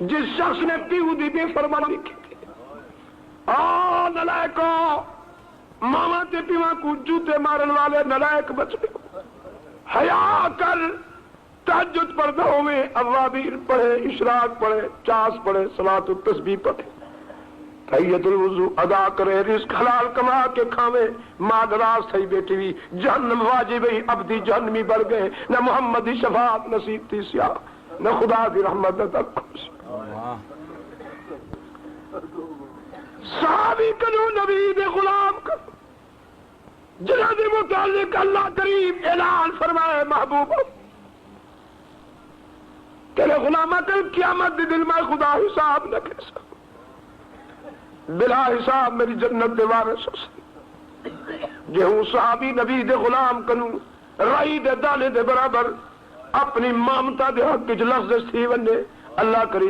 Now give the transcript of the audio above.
جس شخص نے پیو دی بے فرمانی کی تھی، نلائکو ماما تے پیوا کو جوتے مارن والے نلائک بچ گئے، حیا کر، تہجد پردوں میں اوابین پڑھے، اشراق پڑھے، چاس پڑھے، صلاۃ التسبیح پڑھے، تحیت الوضو ادا کرے، رزق حلال کما کے کھاوے، ماں دراز تھی بیٹی بھی جہنم واجب ہی ابدی جہنمی بڑھ گئے، نہ محمد دی شفاعت نصیب تھی سیاہ، نہ خدا دی رحمت نہ تک خوش۔ صحابی کنو نبی دے غلام کنو جنہ دے متعلق اللہ کریم اعلان فرمائے محبوب تیرے غلامہ کل قیامت دی دل میں خدا حساب نہ کیسا بلا حساب میری جنت دے وارث ہو سی جے ہوں صحابی نبی دے غلام کنو رائی دے دانے دے برابر اپنی مامتا دے حق وچ لفظ تھی ونے اللہ کریم